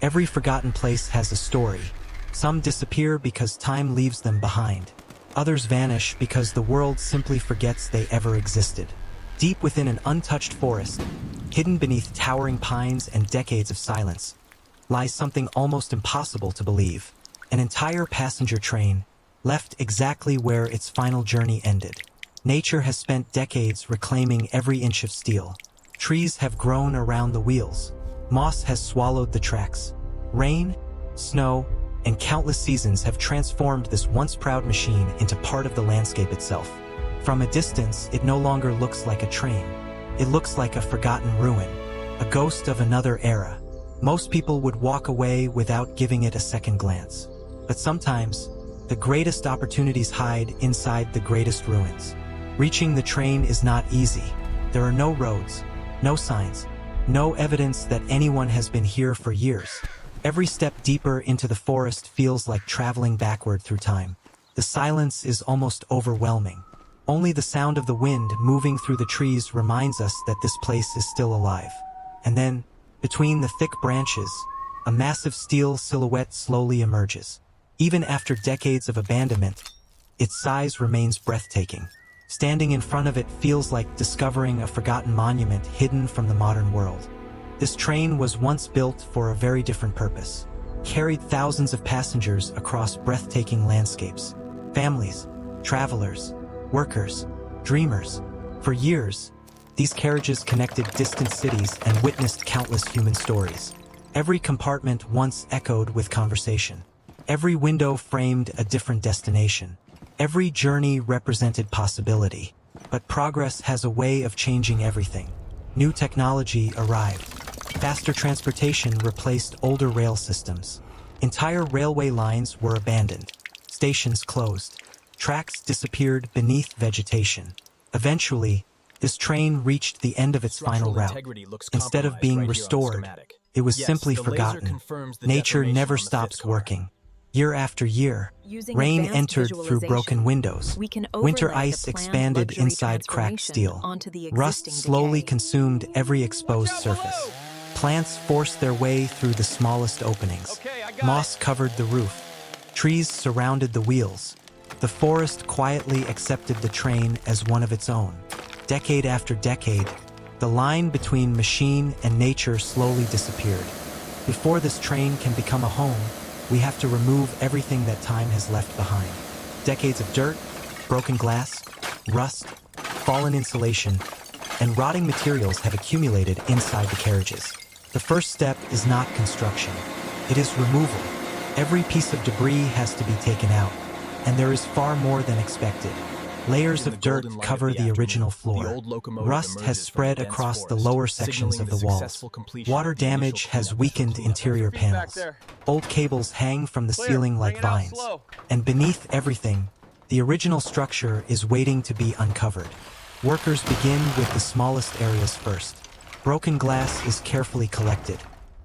Every forgotten place has a story. Some disappear because time leaves them behind. Others vanish because the world simply forgets they ever existed. Deep within an untouched forest, hidden beneath towering pines and decades of silence, lies something almost impossible to believe. An entire passenger train, left exactly where its final journey ended. Nature has spent decades reclaiming every inch of steel. Trees have grown around the wheels. Moss has swallowed the tracks. Rain, snow, and countless seasons have transformed this once proud machine into part of the landscape itself. From a distance, it no longer looks like a train. It looks like a forgotten ruin, a ghost of another era. Most people would walk away without giving it a second glance. But sometimes, the greatest opportunities hide inside the greatest ruins. Reaching the train is not easy. There are no roads, no signs, no evidence that anyone has been here for years. Every step deeper into the forest feels like traveling backward through time. The silence is almost overwhelming. Only the sound of the wind moving through the trees reminds us that this place is still alive. And then, between the thick branches, a massive steel silhouette slowly emerges. Even after decades of abandonment, its size remains breathtaking. Standing in front of it feels like discovering a forgotten monument hidden from the modern world. This train was once built for a very different purpose. Carried thousands of passengers across breathtaking landscapes. Families, travelers, workers, dreamers. For years, these carriages connected distant cities and witnessed countless human stories. Every compartment once echoed with conversation. Every window framed a different destination. Every journey represented possibility. But progress has a way of changing everything. New technology arrived. Faster transportation replaced older rail systems. Entire railway lines were abandoned. Stations closed. Tracks disappeared beneath vegetation. Eventually, this train reached the end of its final route. Instead of being restored, it was simply forgotten. Nature never stops working. Year after year, rain entered through broken windows. Winter ice expanded inside cracked steel. Rust slowly consumed every exposed surface. Plants forced their way through the smallest openings. Moss covered the roof. Trees surrounded the wheels. The forest quietly accepted the train as one of its own. Decade after decade, the line between machine and nature slowly disappeared. Before this train can become a home, we have to remove everything that time has left behind. Decades of dirt, broken glass, rust, fallen insulation, and rotting materials have accumulated inside the carriages. The first step is not construction. It is removal. Every piece of debris has to be taken out, and there is far more than expected. Layers of dirt cover the original floor. Rust has spread across the lower sections of the walls. Water damage has weakened interior panels. Old cables hang from the ceiling like vines. And beneath everything, the original structure is waiting to be uncovered. Workers begin with the smallest areas first. Broken glass is carefully collected.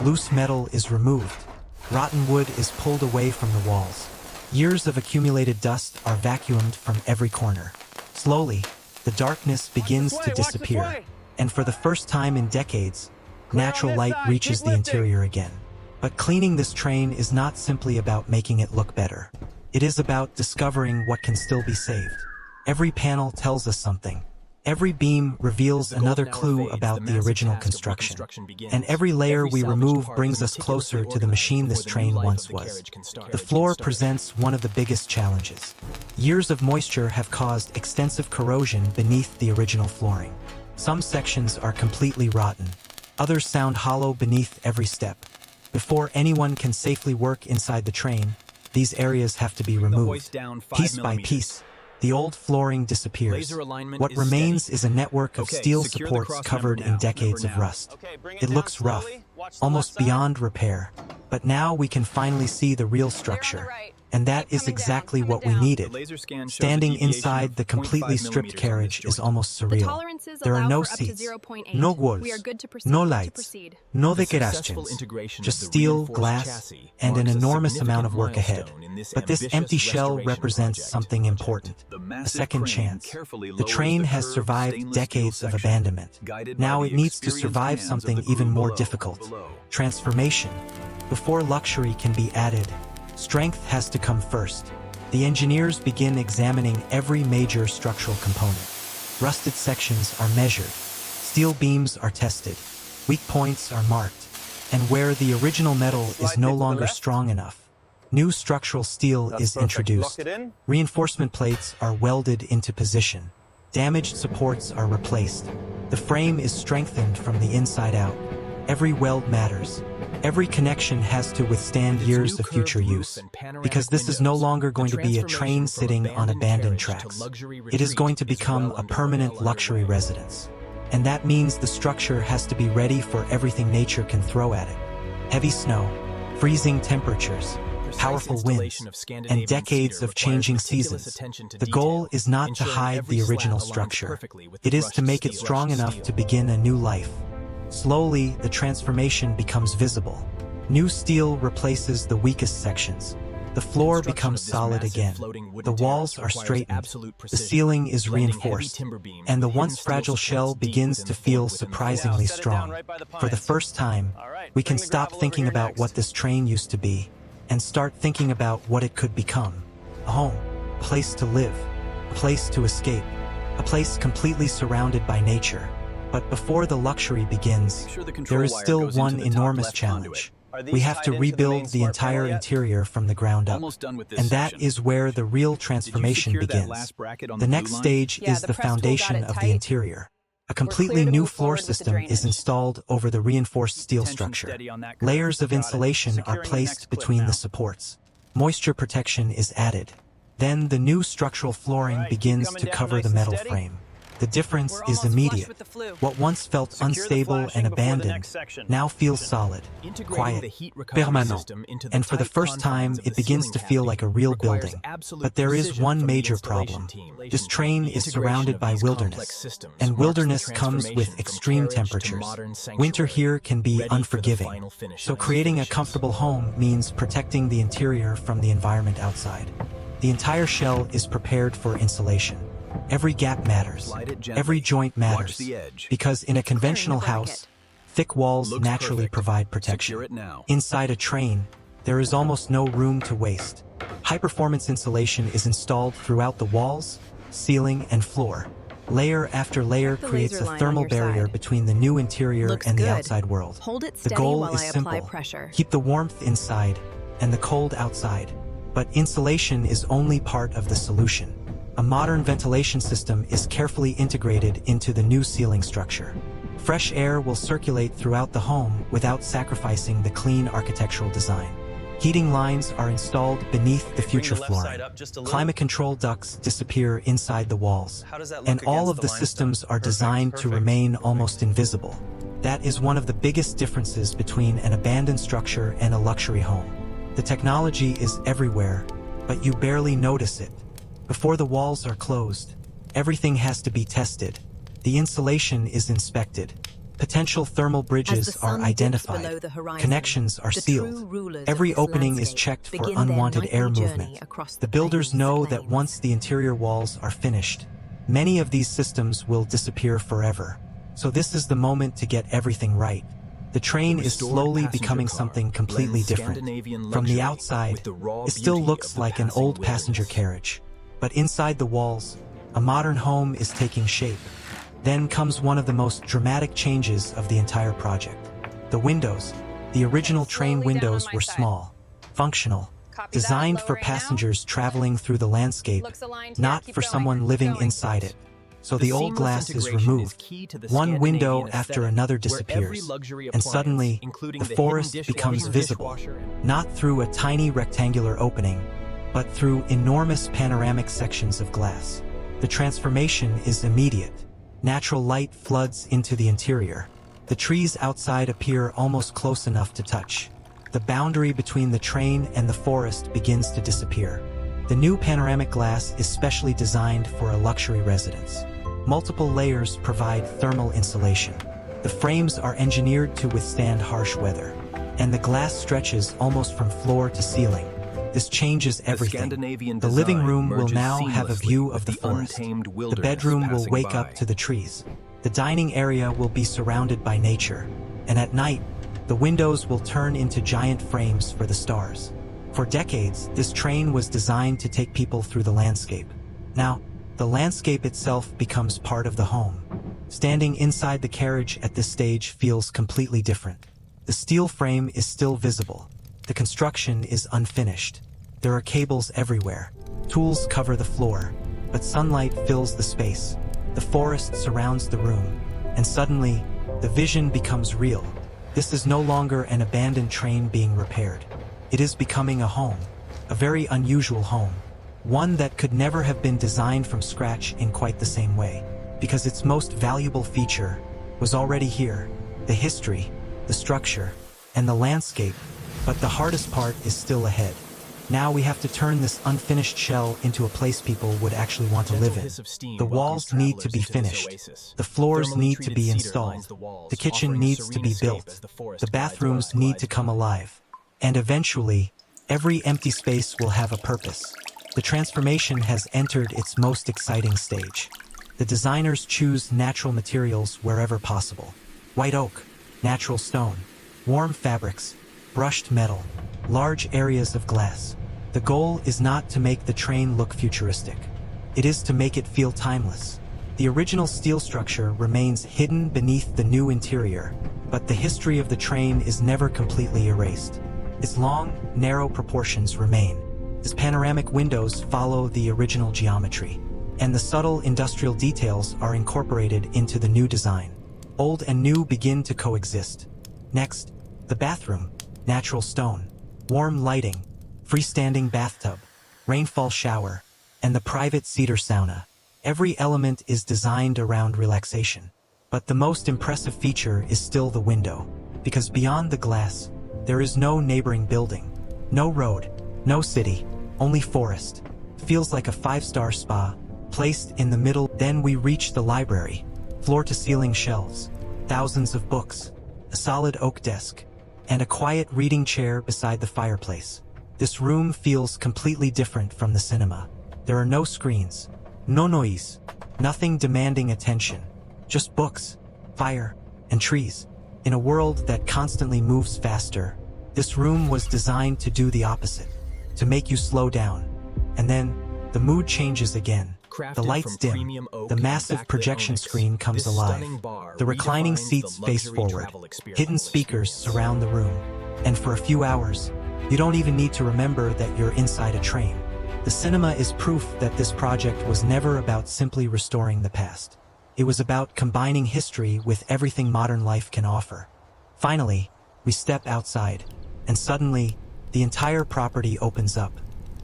Loose metal is removed. Rotten wood is pulled away from the walls. Years of accumulated dust are vacuumed from every corner. Slowly, the darkness begins to disappear, and for the first time in decades, natural light reaches the interior again. But cleaning this train is not simply about making it look better. It is about discovering what can still be saved. Every panel tells us something. Every beam reveals another clue about the original construction. And every layer we remove brings us closer to the machine this train once was. The floor presents one of the biggest challenges. Years of moisture have caused extensive corrosion beneath the original flooring. Some sections are completely rotten. Others sound hollow beneath every step. Before anyone can safely work inside the train, these areas have to be removed. Piece by piece, the old flooring disappears. What remains is a network of steel supports covered in decades of rust. It looks rough, almost beyond repair. But now we can finally see the real structure. And that is exactly what we needed. Standing inside the completely stripped carriage is almost surreal. There are no seats, no walls, no lights, no decorations, just steel, glass, and an enormous amount of work ahead. But this empty shell represents something important, a second chance. The train has survived decades of abandonment. Now it needs to survive something even more difficult, transformation. Before luxury can be added, strength has to come first. The engineers begin examining every major structural component. Rusted sections are measured, steel beams are tested, weak points are marked, and where the original metal is no longer strong enough, new structural steel is introduced. Reinforcement plates are welded into position. Damaged supports are replaced. The frame is strengthened from the inside out. Every weld matters. Every connection has to withstand years of future use, because this is no longer going to be a train sitting on abandoned tracks. It is going to become a permanent luxury residence. And that means the structure has to be ready for everything nature can throw at it. Heavy snow, freezing temperatures, powerful winds, and decades of changing seasons. The goal is not to hide the original structure. It is to make it strong enough to begin a new life. Slowly, the transformation becomes visible. New steel replaces the weakest sections. The floor becomes solid again. The walls are straightened. The ceiling is reinforced. And the once fragile shell begins to feel surprisingly strong. For the first time, we can stop thinking about what this train used to be and start thinking about what it could become. A home, a place to live, a place to escape, a place completely surrounded by nature. But before the luxury begins, there is still one enormous challenge. We have to rebuild the entire interior from the ground up. And that is where the real transformation begins. The next stage is the foundation of the interior. A completely new floor system is installed over the reinforced steel structure. Layers of insulation are placed between the supports. Moisture protection is added. Then the new structural flooring begins to cover the metal frame. The difference is immediate. What once felt unstable and abandoned now feels solid, quiet, permanent. And for the first time, it begins to feel like a real building. But there is one major problem. This train is surrounded by wilderness. And wilderness comes with extreme temperatures. Winter here can be unforgiving. So creating a comfortable home means protecting the interior from the environment outside. The entire shell is prepared for insulation. Every gap matters. Every joint matters. Because in a conventional house, thick walls naturally provide protection. Inside a train, there is almost no room to waste. High-performance insulation is installed throughout the walls, ceiling, and floor. Layer after layer creates a thermal barrier between the new interior and the outside world. The goal is simple. Keep the warmth inside and the cold outside. But insulation is only part of the solution. A modern ventilation system is carefully integrated into the new ceiling structure. Fresh air will circulate throughout the home without sacrificing the clean architectural design. Heating lines are installed beneath the future flooring. Climate control ducts disappear inside the walls. And all of the systems are designed to remain almost invisible. That is one of the biggest differences between an abandoned structure and a luxury home. The technology is everywhere, but you barely notice it. Before the walls are closed, everything has to be tested. The insulation is inspected. Potential thermal bridges are identified. Connections are sealed. Every opening is checked for unwanted air movement. The builders know that once the interior walls are finished, many of these systems will disappear forever. So this is the moment to get everything right. The train is slowly becoming something completely different. From the outside, it still looks like an old passenger carriage. But inside the walls, a modern home is taking shape. Then comes one of the most dramatic changes of the entire project. The windows. The original train windows were small, functional, designed for passengers traveling through the landscape, not for someone living inside it. So the old glass is removed. One window after another disappears, and suddenly, the forest becomes visible, not through a tiny rectangular opening, but through enormous panoramic sections of glass. The transformation is immediate. Natural light floods into the interior. The trees outside appear almost close enough to touch. the boundary between the train and the forest begins to disappear. The new panoramic glass is specially designed for a luxury residence. Multiple layers provide thermal insulation. The frames are engineered to withstand harsh weather, and the glass stretches almost from floor to ceiling. This changes everything. The living room will now have a view of the forest. The bedroom will wake up to the trees. The dining area will be surrounded by nature. And at night, the windows will turn into giant frames for the stars. For decades, this train was designed to take people through the landscape. Now, the landscape itself becomes part of the home. Standing inside the carriage at this stage feels completely different. The steel frame is still visible. The construction is unfinished. There are cables everywhere. Tools cover the floor, but sunlight fills the space. The forest surrounds the room, and suddenly, the vision becomes real. This is no longer an abandoned train being repaired. It is becoming a home, a very unusual home, one that could never have been designed from scratch in quite the same way, because its most valuable feature was already here: the history, the structure, and the landscape. But the hardest part is still ahead. Now we have to turn this unfinished shell into a place people would actually want to live in. The walls need to be finished. The floors need to be installed. The kitchen needs to be built. The bathrooms need to come alive. And eventually, every empty space will have a purpose. The transformation has entered its most exciting stage. The designers choose natural materials wherever possible. White oak, natural stone, warm fabrics, brushed metal, large areas of glass. The goal is not to make the train look futuristic. It is to make it feel timeless. The original steel structure remains hidden beneath the new interior, but the history of the train is never completely erased. Its long, narrow proportions remain. Its panoramic windows follow the original geometry, and the subtle industrial details are incorporated into the new design. Old and new begin to coexist. Next, the bathroom. Natural stone, warm lighting, freestanding bathtub, rainfall shower, and the private cedar sauna. Every element is designed around relaxation. But the most impressive feature is still the window, because beyond the glass, there is no neighboring building, no road, no city, only forest. Feels like a five-star spa, placed in the middle. Then we reach the library, floor-to-ceiling shelves, thousands of books, a solid oak desk, and a quiet reading chair beside the fireplace. This room feels completely different from the cinema. There are no screens, no noise, nothing demanding attention, just books, fire, and trees. In a world that constantly moves faster, this room was designed to do the opposite, to make you slow down. And then, the mood changes again. The lights dim, the massive projection screen comes alive, the reclining seats face forward, hidden speakers surround the room, and for a few hours, you don't even need to remember that you're inside a train. The cinema is proof that this project was never about simply restoring the past. It was about combining history with everything modern life can offer. Finally, we step outside, and suddenly, the entire property opens up.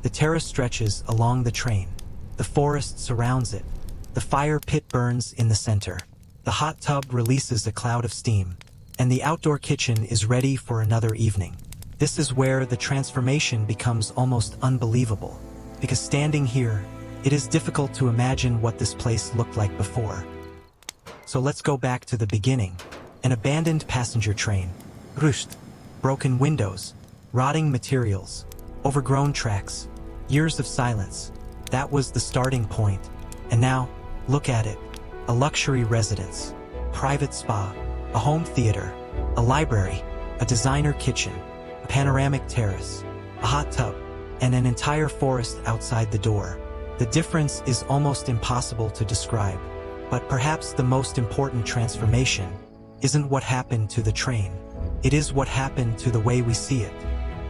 The terrace stretches along the train. The forest surrounds it. The fire pit burns in the center. The hot tub releases a cloud of steam, and the outdoor kitchen is ready for another evening. This is where the transformation becomes almost unbelievable, because standing here, it is difficult to imagine what this place looked like before. So let's go back to the beginning. An abandoned passenger train. Rust, broken windows, rotting materials, overgrown tracks, years of silence. That was the starting point. And now, look at it. A luxury residence, private spa, a home theater, a library, a designer kitchen, a panoramic terrace, a hot tub, and an entire forest outside the door. The difference is almost impossible to describe. But perhaps the most important transformation isn't what happened to the train. It is what happened to the way we see it.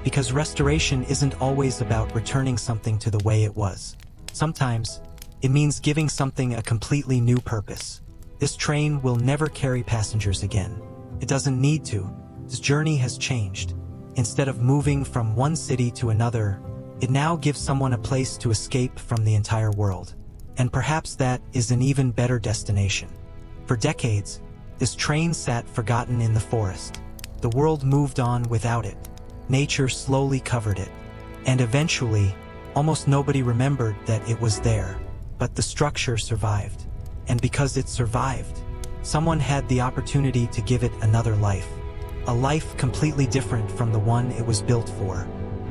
Because restoration isn't always about returning something to the way it was. Sometimes, it means giving something a completely new purpose. This train will never carry passengers again. It doesn't need to. Its journey has changed. Instead of moving from one city to another, it now gives someone a place to escape from the entire world. And perhaps that is an even better destination. For decades, this train sat forgotten in the forest. The world moved on without it. Nature slowly covered it. And eventually, almost nobody remembered that it was there. But the structure survived. And because it survived, someone had the opportunity to give it another life. A life completely different from the one it was built for.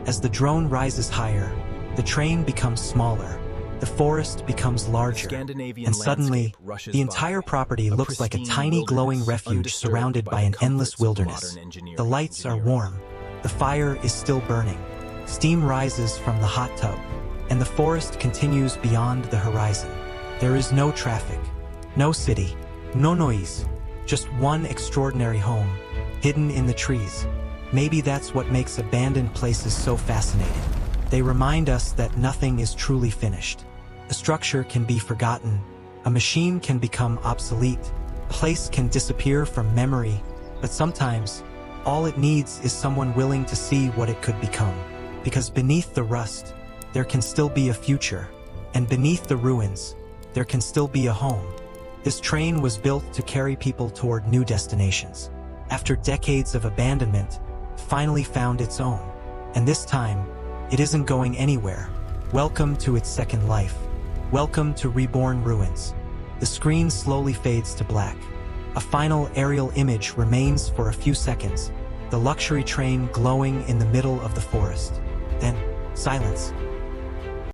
As the drone rises higher, the train becomes smaller, the forest becomes larger, and suddenly, the entire property looks like a tiny glowing refuge surrounded by an endless wilderness. The lights are warm, the fire is still burning, steam rises from the hot tub, and the forest continues beyond the horizon. There is no traffic, no city, no noise, just one extraordinary home, hidden in the trees. Maybe that's what makes abandoned places so fascinating. They remind us that nothing is truly finished. A structure can be forgotten, a machine can become obsolete, a place can disappear from memory, but sometimes, all it needs is someone willing to see what it could become. Because beneath the rust, there can still be a future, and beneath the ruins, there can still be a home. This train was built to carry people toward new destinations. After decades of abandonment, it finally found its own. And this time, it isn't going anywhere. Welcome to its second life. Welcome to Reborn Ruins. The screen slowly fades to black. A final aerial image remains for a few seconds, the luxury train glowing in the middle of the forest. Then, silence.